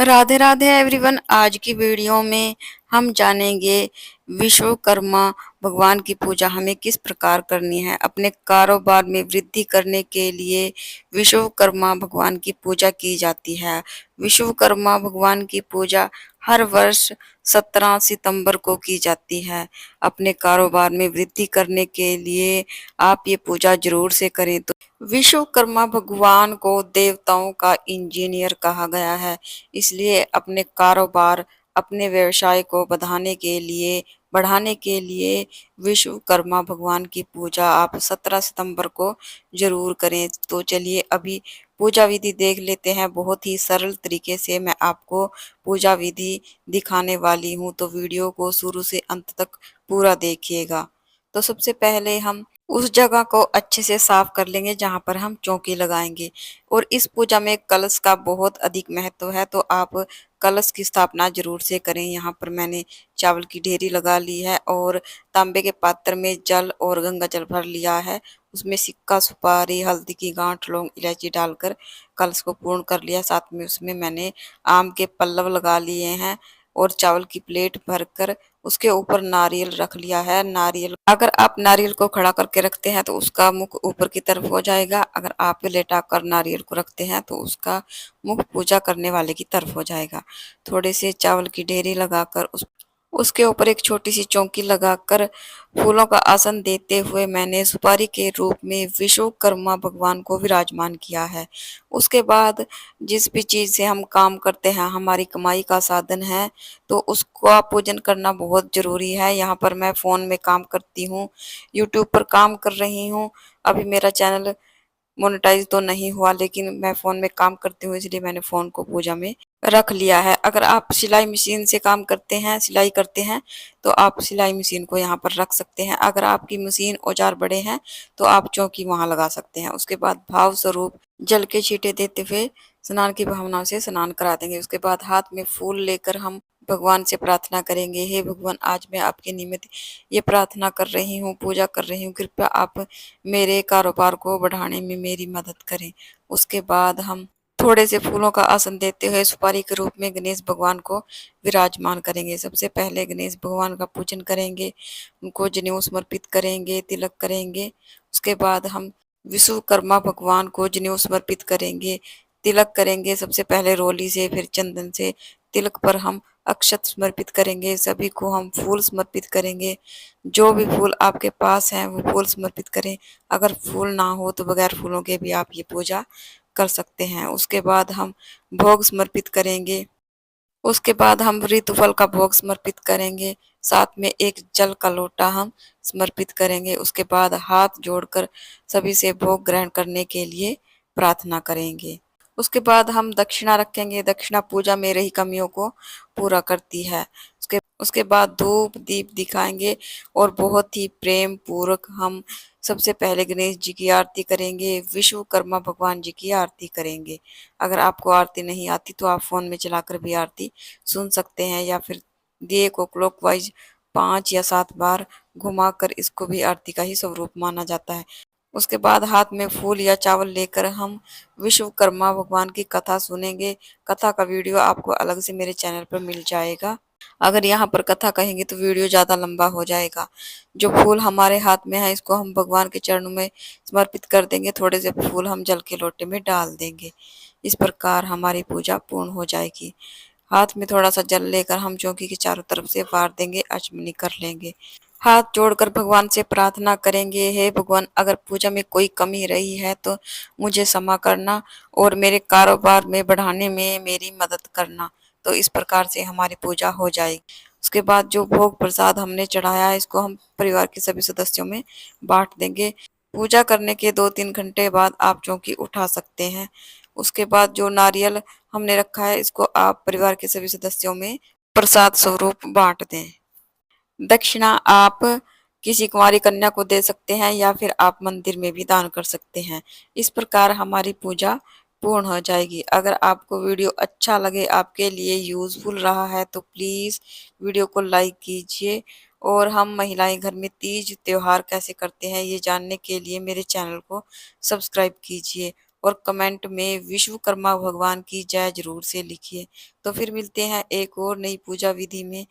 Radhe Radhe everyone. आज की video में हम जानेंगे विश्वकर्मा भगवान की पूजा हमें किस प्रकार करनी है। अपने कारोबार में वृद्धि करने के लिए विश्वकर्मा भगवान की पूजा की जाती है। विश्वकर्मा भगवान की पूजा हर वर्ष 17 सितंबर को की जाती है। अपने कारोबार में वृद्धि करने के लिए आप ये पूजा जरूर से करें। तो विश्वकर्मा भगवान को देवताओं का इंजीनियर कहा गया है, इसलिए अपने कारोबार, अपने व्यवसाय को बढ़ाने के लिए विश्वकर्मा भगवान की पूजा आप 17 सितंबर को जरूर करें। तो चलिए अभी पूजा विधि देख लेते हैं। बहुत ही सरल तरीके से मैं आपको पूजा विधि दिखाने वाली हूँ, तो वीडियो को शुरू से अंत तक पूरा देखिएगा। तो सबसे पहले हम उस जगह को अच्छे से साफ कर लेंगे जहाँ पर हम चौकी लगाएंगे। और इस पूजा में कलश का बहुत अधिक महत्व है, तो आप कलश की स्थापना जरूर से करें। यहाँ पर मैंने चावल की ढेरी लगा ली है और तांबे के पात्र में जल और गंगा जल भर लिया है। उसमें सिक्का, सुपारी, हल्दी की गांठ, लौंग, इलायची डालकर कलश को पूर्ण कर लिया। साथ में उसमें मैंने आम के पल्लव लगा लिए हैं और चावल की प्लेट भरकर उसके ऊपर नारियल रख लिया है। नारियल, अगर आप नारियल को खड़ा करके रखते हैं तो उसका मुख ऊपर की तरफ हो जाएगा। अगर आप लेटा कर नारियल को रखते हैं तो उसका मुख पूजा करने वाले की तरफ हो जाएगा। थोड़े से चावल की ढेरी लगाकर उसके ऊपर एक छोटी सी चौकी लगाकर फूलों का आसन देते हुए मैंने सुपारी के रूप में विश्वकर्मा भगवान को विराजमान किया है। उसके बाद जिस भी चीज से हम काम करते हैं, हमारी कमाई का साधन है, तो उसका पूजन करना बहुत जरूरी है। यहाँ पर मैं फोन में काम करती हूँ, यूट्यूब पर काम कर रही हूँ। अभी मेरा चैनल मोनेटाइज तो नहीं हुआ, लेकिन मैं फोन में काम करती हूँ, इसलिए मैंने फोन को पूजा में रख लिया है। अगर आप सिलाई मशीन से काम करते हैं, सिलाई करते हैं, तो आप सिलाई मशीन को यहाँ पर रख सकते हैं। अगर आपकी मशीन औजार बड़े हैं तो आप चौकी वहां लगा सकते हैं। उसके बाद भाव स्वरूप जल के छींटे देते हुए स्नान की भावना से स्नान करा देंगे। उसके बाद हाथ में फूल लेकर हम भगवान से प्रार्थना करेंगे, हे भगवान, आज मैं आपके निमित्त ये प्रार्थना कर रही हूँ, पूजा कर रही हूँ, कृपया आप मेरे कारोबार को बढ़ाने में मेरी मदद करें। उसके बाद हम थोड़े से फूलों का आसन देते हुए सुपारी के रूप में गणेश भगवान को विराजमान करेंगे। सबसे पहले गणेश भगवान का पूजन करेंगे, उनको जनेऊ समर्पित करेंगे, तिलक करेंगे। उसके बाद हम विश्वकर्मा भगवान को जनेऊ समर्पित करेंगे, तिलक करेंगे। सबसे पहले रोली से, फिर चंदन से तिलक पर हम अक्षत समर्पित करेंगे। सभी को हम फूल समर्पित करेंगे। जो भी फूल आपके पास हैं वो फूल समर्पित करें। अगर फूल ना हो तो बगैर फूलों के भी आप ये पूजा कर सकते हैं। उसके बाद हम भोग समर्पित करेंगे। उसके बाद हम ऋतुफल का भोग समर्पित करेंगे। साथ में एक जल का लोटा हम समर्पित करेंगे। उसके बाद हाथ जोड़कर सभी से भोग ग्रहण करने के लिए प्रार्थना करेंगे। उसके बाद हम दक्षिणा रखेंगे। दक्षिणा पूजा में रही कमियों को पूरा करती है। उसके बाद धूप दीप दिखाएंगे और बहुत ही प्रेम पूर्वक हम सबसे पहले गणेश जी की आरती करेंगे, विश्वकर्मा भगवान जी की आरती करेंगे। अगर आपको आरती नहीं आती तो आप फोन में चलाकर भी आरती सुन सकते हैं, या फिर दिए को क्लॉकवाइज 5 या 7 बार घुमाकर इसको भी आरती का ही स्वरूप माना जाता है। उसके बाद हाथ में फूल या चावल लेकर हम विश्वकर्मा भगवान की कथा सुनेंगे। कथा का वीडियो आपको अलग से मेरे चैनल पर मिल जाएगा। अगर यहाँ पर कथा कहेंगे तो वीडियो ज्यादा लंबा हो जाएगा। जो फूल हमारे हाथ में है इसको हम भगवान के चरणों में समर्पित कर देंगे। थोड़े से फूल हम जल के लोटे में डाल देंगे। इस प्रकार हमारी पूजा पूर्ण हो जाएगी। हाथ में थोड़ा सा जल लेकर हम चौकी के चारों तरफ से वार देंगे, अचमनी कर लेंगे। हाथ जोड़कर भगवान से प्रार्थना करेंगे, हे भगवान, अगर पूजा में कोई कमी रही है तो मुझे क्षमा करना और मेरे कारोबार में बढ़ाने में मेरी मदद करना। तो इस प्रकार से हमारी पूजा हो जाएगी। उसके बाद जो भोग प्रसाद हमने चढ़ाया है इसको हम परिवार के सभी सदस्यों में बांट देंगे। पूजा करने के 2-3 घंटे बाद आप चौकी उठा सकते हैं। उसके बाद जो नारियल हमने रखा है इसको आप परिवार के सभी सदस्यों में प्रसाद स्वरूप बांट दें। दक्षिणा आप किसी कुंवारी कन्या को दे सकते हैं या फिर आप मंदिर में भी दान कर सकते हैं। इस प्रकार हमारी पूजा पूर्ण हो जाएगी। अगर आपको वीडियो अच्छा लगे, आपके लिए यूजफुल रहा है, तो प्लीज वीडियो को लाइक कीजिए। और हम महिलाएं घर में तीज त्योहार कैसे करते हैं ये जानने के लिए मेरे चैनल को सब्सक्राइब कीजिए और कमेंट में विश्वकर्मा भगवान की जय ज़रूर से लिखिए। तो फिर मिलते हैं एक और नई पूजा विधि में।